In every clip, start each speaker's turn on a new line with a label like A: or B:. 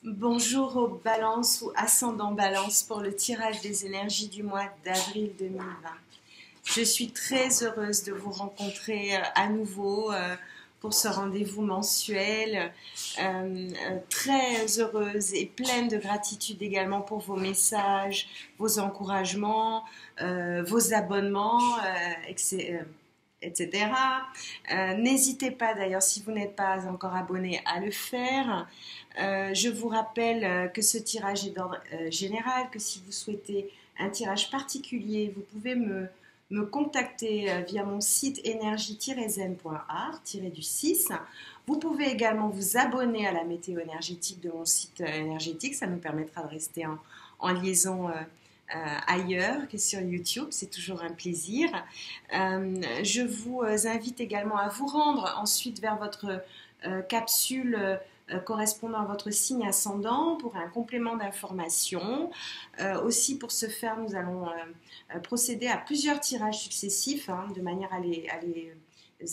A: Bonjour aux balances ou ascendant balance pour le tirage des énergies du mois d'avril 2020. Je suis très heureuse de vous rencontrer à nouveau pour ce rendez-vous mensuel. Très heureuse et pleine de gratitude également pour vos messages, vos encouragements, vos abonnements, etc. N'hésitez pas d'ailleurs, si vous n'êtes pas encore abonné, à le faire. Je vous rappelle que ce tirage est d'ordre général, que si vous souhaitez un tirage particulier, vous pouvez me contacter via mon site énergie-zen.art-du-6. Vous pouvez également vous abonner à la météo énergétique de mon site énergétique, ça nous permettra de rester en liaison ailleurs que sur YouTube, c'est toujours un plaisir. Je vous invite également à vous rendre ensuite vers votre capsule correspondant à votre signe ascendant pour un complément d'information. Aussi pour ce faire, nous allons procéder à plusieurs tirages successifs de manière à les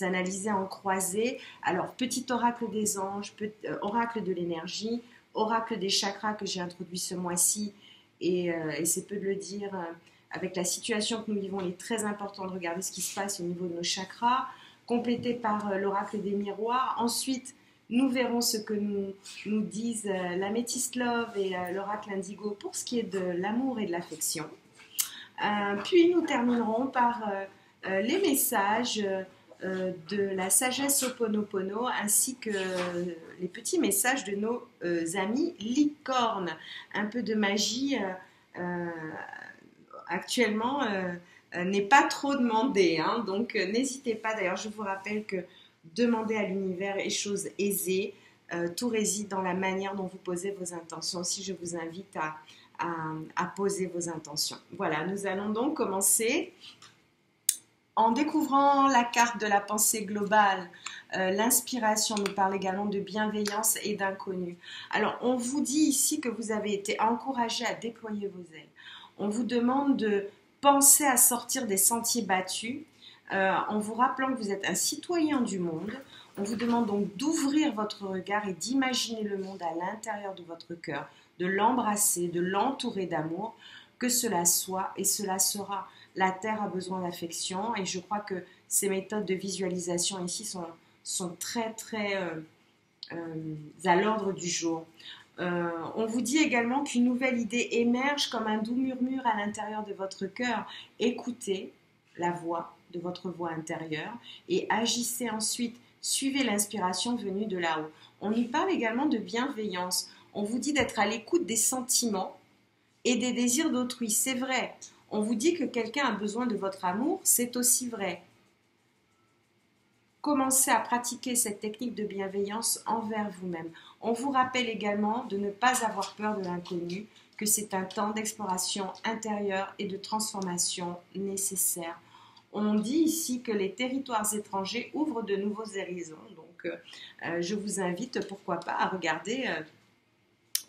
A: analyser en croisée. Alors, petit oracle des anges, oracle de l'énergie, oracle des chakras que j'ai introduit ce mois-ci, et c'est peu de le dire, avec la situation que nous vivons, il est très important de regarder ce qui se passe au niveau de nos chakras, complété par l'oracle des miroirs. Ensuite, nous verrons ce que nous disent la Métis Love et l'oracle Indigo pour ce qui est de l'amour et de l'affection. Puis nous terminerons par les messages de la sagesse Ho'oponopono ainsi que les petits messages de nos amis licornes. Un peu de magie actuellement n'est pas trop demandé, donc n'hésitez pas. D'ailleurs, je vous rappelle que demander à l'univers est chose aisée. Tout réside dans la manière dont vous posez vos intentions. Si je vous invite à poser vos intentions. Voilà, nous allons donc commencer en découvrant la carte de la pensée globale. L'inspiration nous parle également de bienveillance et d'inconnu. Alors, on vous dit ici que vous avez été encouragé à déployer vos ailes. On vous demande de penser à sortir des sentiers battus en vous rappelant que vous êtes un citoyen du monde. On vous demande donc d'ouvrir votre regard et d'imaginer le monde à l'intérieur de votre cœur, de l'embrasser, de l'entourer d'amour, que cela soit et cela sera. La Terre a besoin d'affection et je crois que ces méthodes de visualisation ici sont très très à l'ordre du jour. On vous dit également qu'une nouvelle idée émerge comme un doux murmure à l'intérieur de votre cœur. Écoutez la voix de votre voix intérieure et agissez ensuite. Suivez l'inspiration venue de là-haut. On nous parle également de bienveillance. On vous dit d'être à l'écoute des sentiments et des désirs d'autrui. C'est vrai. On vous dit que quelqu'un a besoin de votre amour. C'est aussi vrai. Commencez à pratiquer cette technique de bienveillance envers vous-même. On vous rappelle également de ne pas avoir peur de l'inconnu, que c'est un temps d'exploration intérieure et de transformation nécessaire. On dit ici que les territoires étrangers ouvrent de nouveaux horizons. Donc, je vous invite, pourquoi pas, à regarder,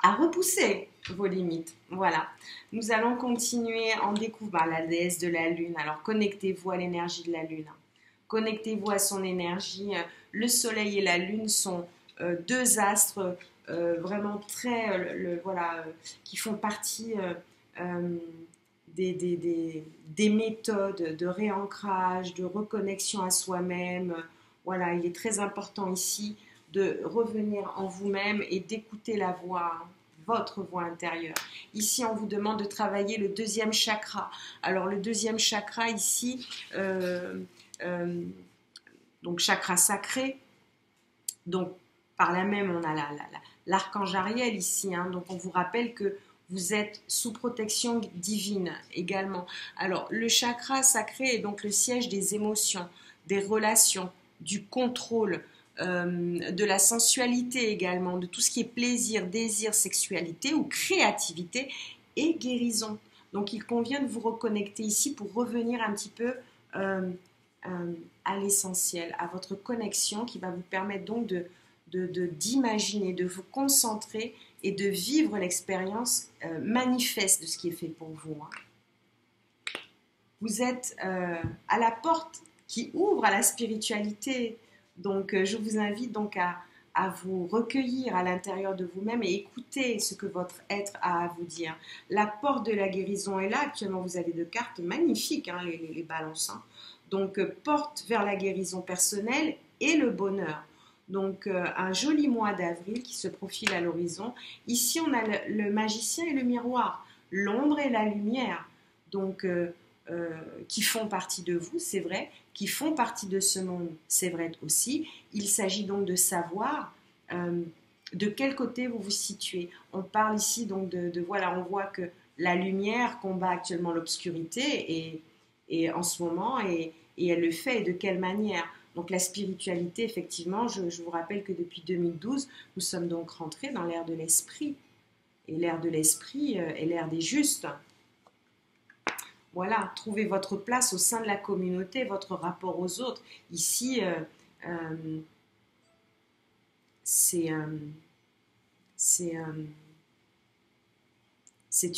A: à repousser vos limites. Voilà. Nous allons continuer en découvrant la déesse de la lune. Alors, connectez-vous à l'énergie de la lune. Connectez-vous à son énergie. Le soleil et la lune sont deux astres vraiment très, qui font partie des méthodes de réancrage, de reconnexion à soi-même. Voilà, il est très important ici de revenir en vous-même et d'écouter la voix, votre voix intérieure. Ici, on vous demande de travailler le deuxième chakra. Alors, le deuxième chakra ici, donc chakra sacré, donc par là même, on a l'archange Ariel ici, donc on vous rappelle que vous êtes sous protection divine également. Alors, le chakra sacré est donc le siège des émotions, des relations, du contrôle, de la sensualité également, de tout ce qui est plaisir, désir, sexualité ou créativité et guérison. Donc, il convient de vous reconnecter ici pour revenir un petit peu à l'essentiel, à votre connexion qui va vous permettre donc d'imaginer, de vous concentrer et de vivre l'expérience manifeste de ce qui est fait pour vous. Vous êtes à la porte qui ouvre à la spiritualité. Donc, je vous invite donc à vous recueillir à l'intérieur de vous-même et écouter ce que votre être a à vous dire. La porte de la guérison est là. Actuellement, vous avez deux cartes magnifiques, hein, les balances. Hein. Donc, porte vers la guérison personnelle et le bonheur. Donc, un joli mois d'avril qui se profile à l'horizon. Ici, on a le magicien et le miroir, l'ombre et la lumière. Donc, qui font partie de vous, c'est vrai, qui font partie de ce monde, c'est vrai aussi. Il s'agit donc de savoir de quel côté vous vous situez. On parle ici donc voilà, on voit que la lumière combat actuellement l'obscurité et en ce moment, et elle le fait, et de quelle manière. Donc la spiritualité, effectivement, je vous rappelle que depuis 2012, nous sommes donc rentrés dans l'ère de l'esprit. Et l'ère de l'esprit est l'ère des justes. Voilà, trouvez votre place au sein de la communauté, votre rapport aux autres. Ici, c'est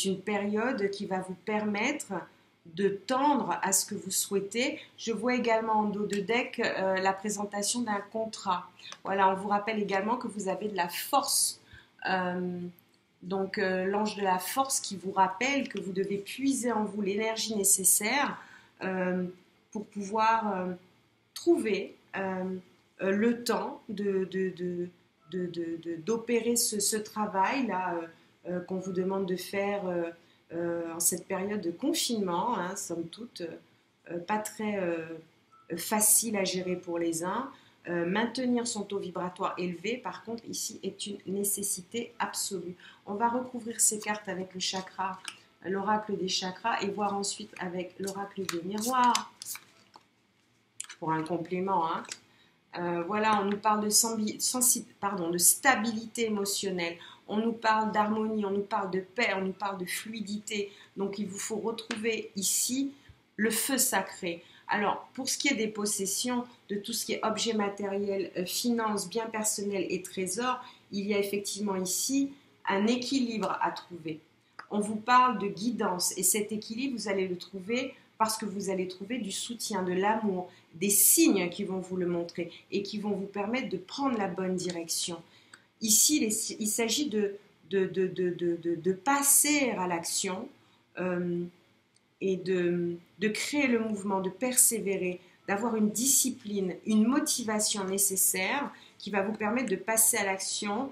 A: une période qui va vous permettre de tendre à ce que vous souhaitez. Je vois également en dos de deck la présentation d'un contrat. Voilà, on vous rappelle également que vous avez de la force. Donc l'ange de la force qui vous rappelle que vous devez puiser en vous l'énergie nécessaire pour pouvoir trouver le temps d'opérer ce travail-là qu'on vous demande de faire en cette période de confinement, hein, somme toute, pas très facile à gérer pour les uns. Maintenir son taux vibratoire élevé, par contre, ici, est une nécessité absolue. On va recouvrir ces cartes avec le chakra, l'oracle des chakras, et voir ensuite avec l'oracle des miroirs, pour un complément. Hein. Voilà, on nous parle de stabilité émotionnelle, on nous parle d'harmonie, on nous parle de paix, on nous parle de fluidité. Donc, il vous faut retrouver ici le feu sacré. Alors, pour ce qui est des possessions, de tout ce qui est objet matériel, finances, biens personnels et trésors, il y a effectivement ici un équilibre à trouver. On vous parle de guidance et cet équilibre, vous allez le trouver parce que vous allez trouver du soutien, de l'amour, des signes qui vont vous le montrer et qui vont vous permettre de prendre la bonne direction. Ici, il s'agit de passer à l'action et de créer le mouvement, de persévérer, d'avoir une discipline, une motivation nécessaire qui va vous permettre de passer à l'action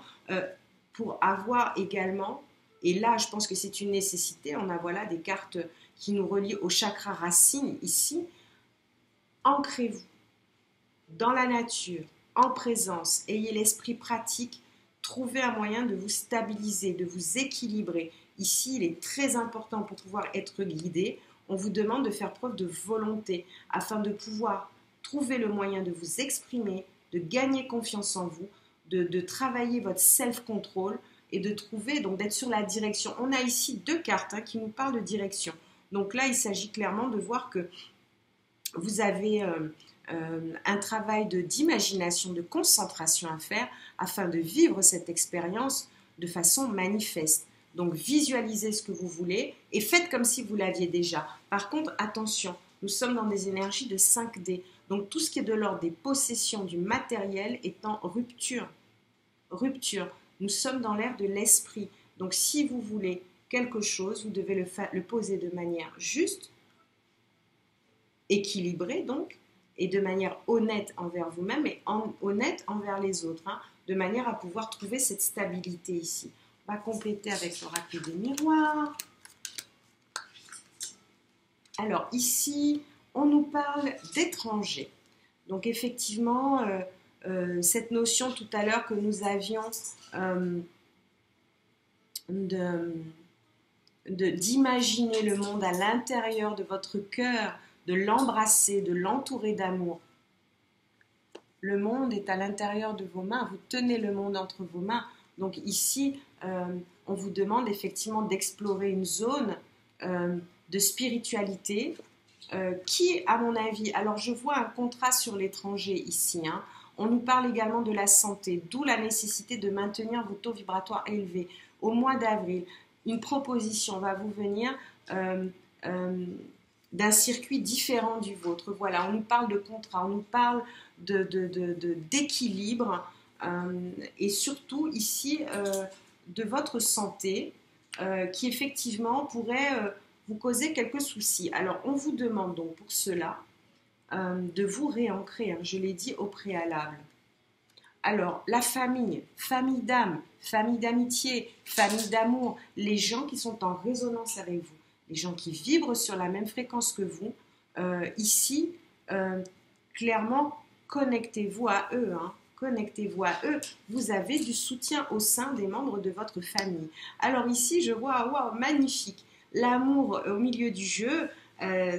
A: pour avoir également, et là je pense que c'est une nécessité, on a voilà des cartes qui nous relient au chakra racine ici. Ancrez-vous dans la nature, en présence, ayez l'esprit pratique, trouvez un moyen de vous stabiliser, de vous équilibrer. Ici, il est très important pour pouvoir être guidé. On vous demande de faire preuve de volonté afin de pouvoir trouver le moyen de vous exprimer, de gagner confiance en vous, de travailler votre self-control et de trouver, donc d'être sur la direction. On a ici deux cartes qui nous parlent de direction. Donc là, il s'agit clairement de voir que vous avez un travail d'imagination, de concentration à faire afin de vivre cette expérience de façon manifeste. Donc visualisez ce que vous voulez et faites comme si vous l'aviez déjà. Par contre, attention, nous sommes dans des énergies de 5D. Donc tout ce qui est de l'ordre des possessions, du matériel est en rupture. Rupture. Nous sommes dans l'ère de l'esprit. Donc si vous voulez quelque chose, vous devez le poser de manière juste, équilibrée donc, et de manière honnête envers vous-même et honnête envers les autres, hein, de manière à pouvoir trouver cette stabilité ici. On va compléter avec l'oracle des miroirs. Alors ici, on nous parle d'étrangers. Donc effectivement, cette notion tout à l'heure que nous avions d'imaginer le monde à l'intérieur de votre cœur, de l'embrasser, de l'entourer d'amour. Le monde est à l'intérieur de vos mains, vous tenez le monde entre vos mains. Donc ici, on vous demande effectivement d'explorer une zone de spiritualité qui, à mon avis, alors je vois un contraste sur l'étranger ici, hein. On nous parle également de la santé, d'où la nécessité de maintenir vos taux vibratoires élevés. Au mois d'avril, une proposition va vous venir d'un circuit différent du vôtre. Voilà, on nous parle de contrat, on nous parle d'équilibre et surtout ici de votre santé qui effectivement pourrait vous causer quelques soucis. Alors on vous demande donc pour cela de vous réancrer, hein, je l'ai dit au préalable. Alors, la famille, famille d'âme, famille d'amitié, famille d'amour, les gens qui sont en résonance avec vous, les gens qui vibrent sur la même fréquence que vous, ici, clairement, connectez-vous à eux, hein. Connectez-vous à eux. Vous avez du soutien au sein des membres de votre famille. Alors ici, je vois, wow, magnifique, l'amour au milieu du jeu,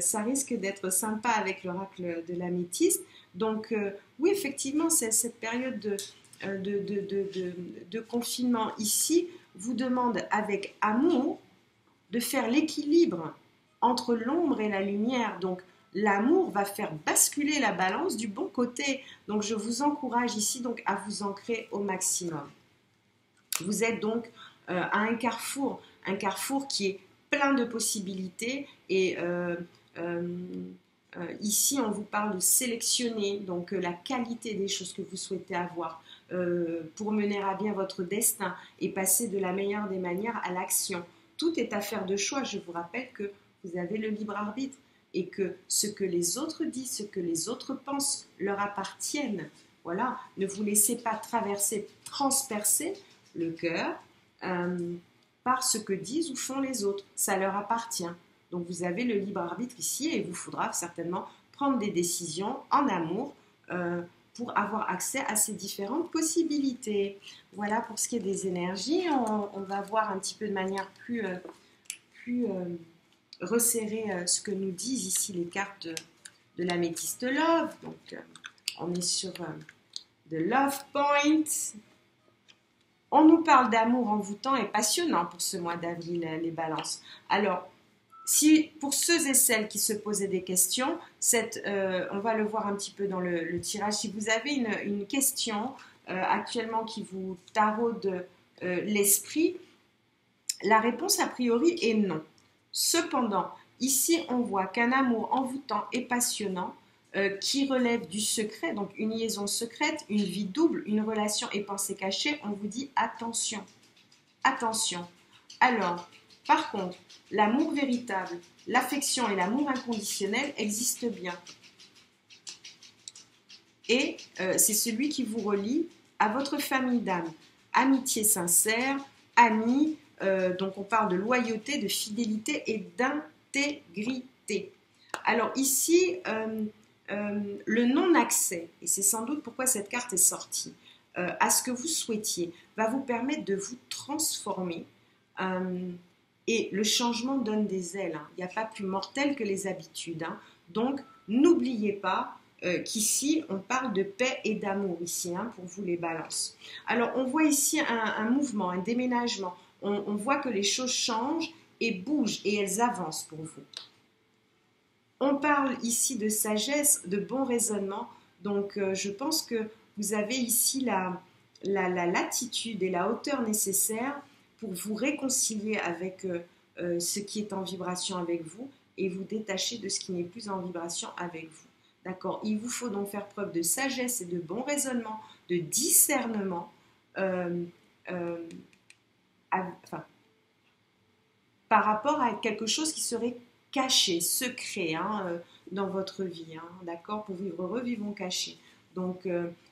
A: ça risque d'être sympa avec l'oracle de l'améthyste. Donc, oui, effectivement, cette période de confinement ici vous demande avec amour de faire l'équilibre entre l'ombre et la lumière. Donc, l'amour va faire basculer la balance du bon côté. Donc, je vous encourage ici donc, à vous ancrer au maximum. Vous êtes donc à un carrefour qui est plein de possibilités et ici, on vous parle de sélectionner donc la qualité des choses que vous souhaitez avoir pour mener à bien votre destin et passer de la meilleure des manières à l'action. Tout est affaire de choix. Je vous rappelle que vous avez le libre arbitre et que ce que les autres disent, ce que les autres pensent, leur appartiennent. Voilà, ne vous laissez pas transpercer le cœur par ce que disent ou font les autres. Ça leur appartient. Donc vous avez le libre arbitre ici et il vous faudra certainement prendre des décisions en amour pour avoir accès à ces différentes possibilités. Voilà pour ce qui est des énergies. On va voir un petit peu de manière plus resserrée ce que nous disent ici les cartes de l'améthyste Love. Donc on est sur The Love Point. On nous parle d'amour envoûtant et passionnant pour ce mois d'avril, les balances. Alors, si pour ceux et celles qui se posaient des questions, on va le voir un petit peu dans le tirage, si vous avez une question actuellement qui vous taraude l'esprit, la réponse a priori est non. Cependant, ici on voit qu'un amour envoûtant et passionnant qui relève du secret, donc une liaison secrète, une vie double, une relation et pensée cachée, on vous dit attention, attention. Alors, par contre, l'amour véritable, l'affection et l'amour inconditionnel existent bien. Et c'est celui qui vous relie à votre famille d'âme. Amitié sincère, amis, donc on parle de loyauté, de fidélité et d'intégrité. Alors ici, le non-accès, et c'est sans doute pourquoi cette carte est sortie, à ce que vous souhaitiez, va vous permettre de vous transformer. Et le changement donne des ailes. Hein. Il n'y a pas plus mortel que les habitudes. Hein. Donc, n'oubliez pas qu'ici, on parle de paix et d'amour ici, hein, pour vous les balances. Alors, on voit ici un mouvement, un déménagement. On voit que les choses changent et bougent et elles avancent pour vous. On parle ici de sagesse, de bon raisonnement. Donc, je pense que vous avez ici la latitude et la hauteur nécessaire pour vous réconcilier avec ce qui est en vibration avec vous et vous détacher de ce qui n'est plus en vibration avec vous. D'accord? Il vous faut donc faire preuve de sagesse et de bon raisonnement, de discernement, par rapport à quelque chose qui serait caché, secret dans votre vie. Hein, d'accord? Pour vivre, revivons caché. Donc,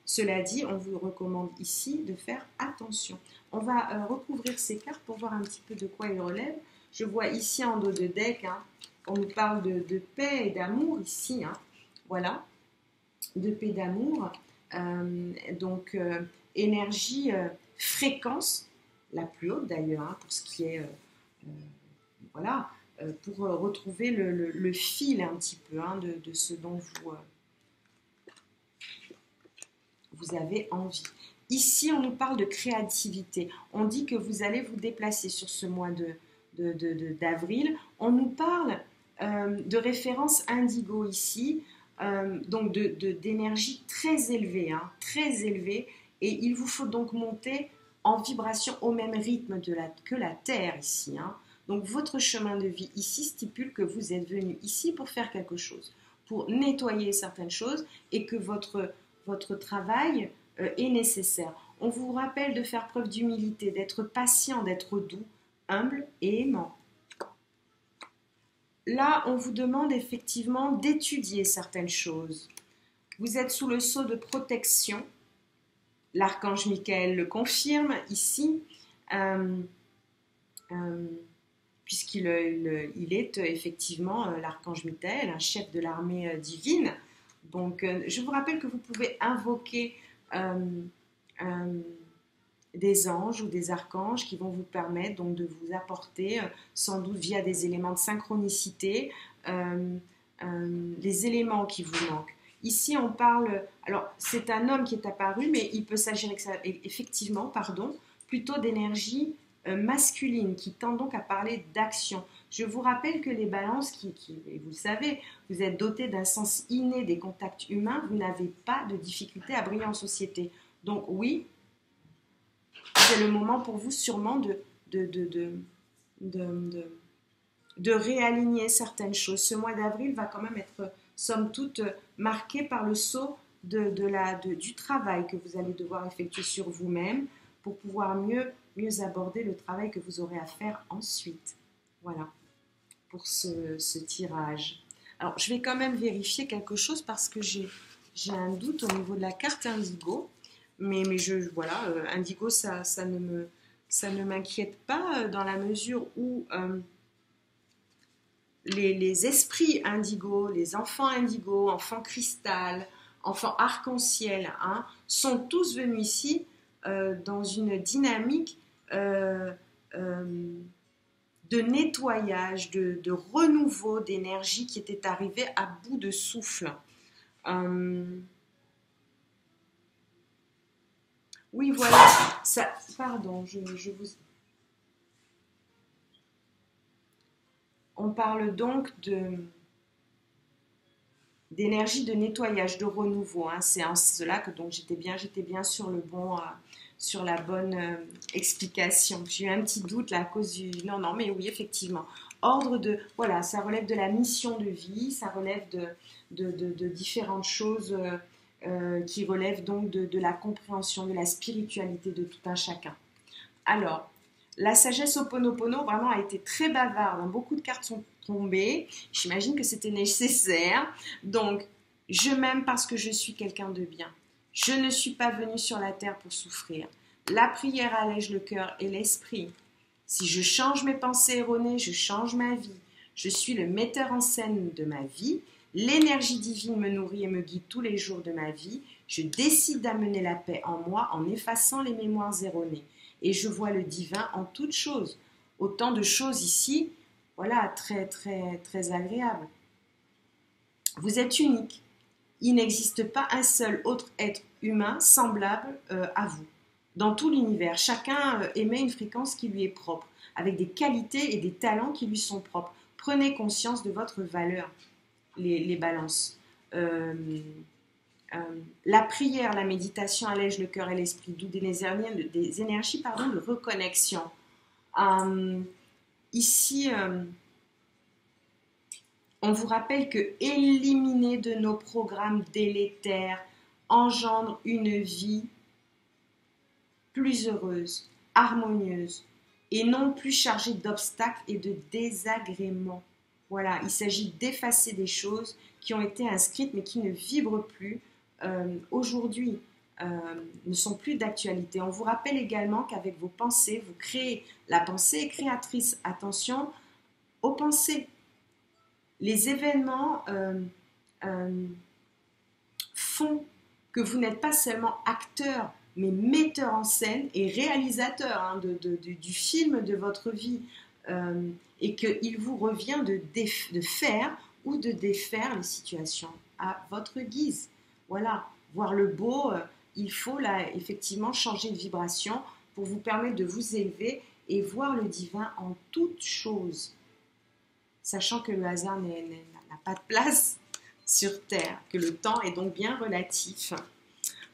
A: cela dit, on vous recommande ici de faire attention. On va recouvrir ces cartes pour voir un petit peu de quoi ils relèvent. Je vois ici en dos de deck, hein, on nous parle de paix et d'amour ici. Hein, voilà, de paix et d'amour. Donc, énergie, fréquence, la plus haute d'ailleurs, hein, pour ce qui est... voilà, pour retrouver le fil un petit peu hein, de ce dont vous avez envie. Ici, on nous parle de créativité. On dit que vous allez vous déplacer sur ce mois d'avril. On nous parle de référence indigo ici, donc d'énergie très élevée, hein, très élevée. Et il vous faut donc monter en vibration au même rythme que la Terre ici. Hein. Donc votre chemin de vie ici stipule que vous êtes venu ici pour faire quelque chose, pour nettoyer certaines choses et que votre travail est nécessaire. On vous rappelle de faire preuve d'humilité, d'être patient, d'être doux, humble et aimant. Là, on vous demande effectivement d'étudier certaines choses. Vous êtes sous le sceau de protection. L'archange Michael le confirme ici, puisqu'il est effectivement l'archange Michael, un chef de l'armée divine. Donc, je vous rappelle que vous pouvez invoquer des anges ou des archanges qui vont vous permettre donc de vous apporter, sans doute via des éléments de synchronicité, les éléments qui vous manquent. Ici, on parle, alors c'est un homme qui est apparu, mais il peut s'agir effectivement, plutôt d'énergie masculine, qui tend donc à parler d'action. Je vous rappelle que les balances, et vous le savez, vous êtes dotés d'un sens inné des contacts humains, vous n'avez pas de difficulté à briller en société. Donc oui, c'est le moment pour vous sûrement de réaligner certaines choses. Ce mois d'avril va quand même être, somme toute, marqué par le saut du travail que vous allez devoir effectuer sur vous-même pour pouvoir mieux aborder le travail que vous aurez à faire ensuite. Voilà, pour ce tirage. Alors, je vais quand même vérifier quelque chose parce que j'ai un doute au niveau de la carte Indigo. Mais voilà, Indigo, ça ne m'inquiète pas dans la mesure où les esprits Indigo, les enfants Indigo, enfants cristal, enfants arc-en-ciel, hein, sont tous venus ici dans une dynamique de nettoyage, de renouveau d'énergie qui était arrivée à bout de souffle. Oui, voilà, ça, pardon, on parle donc d'énergie de nettoyage, de renouveau. Hein. C'est en cela que donc j'étais bien sur sur la bonne explication. J'ai eu un petit doute là à cause du... Non, mais oui, effectivement. Ordre de... Voilà, ça relève de la mission de vie, ça relève de différentes choses... qui relève donc de la compréhension, de la spiritualité de tout un chacun. Alors, la sagesse Ho'oponopono vraiment a été très bavarde, beaucoup de cartes sont tombées, j'imagine que c'était nécessaire. Donc, je m'aime parce que je suis quelqu'un de bien. Je ne suis pas venue sur la terre pour souffrir. La prière allège le cœur et l'esprit. Si je change mes pensées erronées, je change ma vie. Je suis le metteur en scène de ma vie. L'énergie divine me nourrit et me guide tous les jours de ma vie. Je décide d'amener la paix en moi en effaçant les mémoires erronées. Et je vois le divin en toutes choses. Autant de choses ici, voilà, très, très, très agréables. Vous êtes unique. Il n'existe pas un seul autre être humain semblable à vous. Dans tout l'univers, chacun émet une fréquence qui lui est propre, avec des qualités et des talents qui lui sont propres. Prenez conscience de votre valeur. Les balances. La prière, la méditation allège le cœur et l'esprit, d'où des énergies de reconnexion. Ici, on vous rappelle que éliminer de nos programmes délétères engendre une vie plus heureuse, harmonieuse, et non plus chargée d'obstacles et de désagréments. Voilà, il s'agit d'effacer des choses qui ont été inscrites mais qui ne vibrent plus aujourd'hui, ne sont plus d'actualité. On vous rappelle également qu'avec vos pensées, vous créez. La pensée est créatrice. Attention aux pensées. Les événements font que vous n'êtes pas seulement acteur, mais metteur en scène et réalisateur du film de votre vie. Et qu'il vous revient de faire ou de défaire les situations à votre guise. Voilà, voir le beau, il faut là effectivement changer de vibration pour vous permettre de vous élever et voir le divin en toutes choses, sachant que le hasard n'a pas de place sur Terre, que le temps est donc bien relatif.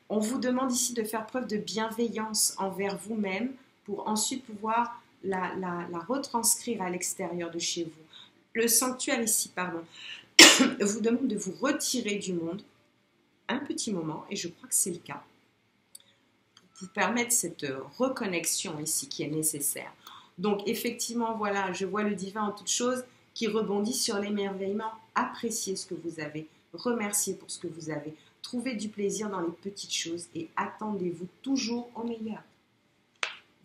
A: On vous demande ici de faire preuve de bienveillance envers vous-même pour ensuite pouvoir la retranscrire à l'extérieur de chez vous. Le sanctuaire ici, vous demande de vous retirer du monde un petit moment, et je crois que c'est le cas. vous permettre cette reconnexion ici qui est nécessaire. Donc effectivement, voilà, je vois le divin en toute chose qui rebondit sur l'émerveillement. Appréciez ce que vous avez, remerciez pour ce que vous avez, trouvez du plaisir dans les petites choses et attendez-vous toujours au meilleur.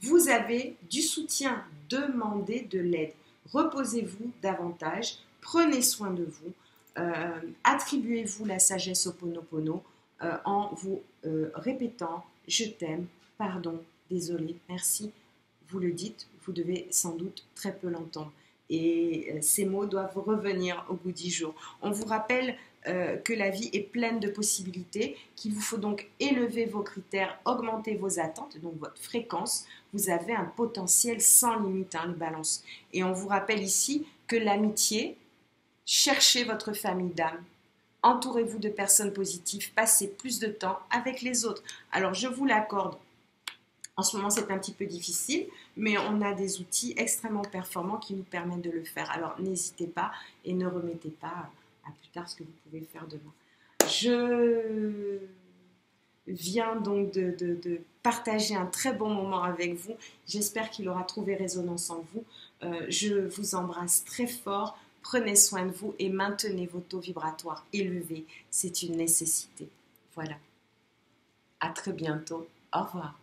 A: Vous avez du soutien, demandez de l'aide, reposez-vous davantage, prenez soin de vous, attribuez-vous la sagesse Ho'oponopono en vous répétant « je t'aime »,« pardon »,« désolé »,« merci ». Vous le dites, vous devez sans doute très peu l'entendre. Et ces mots doivent revenir au bout 10 jours. On vous rappelle que la vie est pleine de possibilités, qu'il vous faut donc élever vos critères, augmenter vos attentes, donc votre fréquence. Vous avez un potentiel sans limite, hein, les balances. Et on vous rappelle ici que l'amitié, cherchez votre famille d'âme. Entourez-vous de personnes positives, passez plus de temps avec les autres. Alors je vous l'accorde. En ce moment, c'est un petit peu difficile, mais on a des outils extrêmement performants qui nous permettent de le faire. Alors, n'hésitez pas et ne remettez pas à plus tard ce que vous pouvez faire demain. Je viens donc de partager un très bon moment avec vous. J'espère qu'il aura trouvé résonance en vous. Je vous embrasse très fort. Prenez soin de vous et maintenez vos taux vibratoires élevés. C'est une nécessité. Voilà. À très bientôt. Au revoir.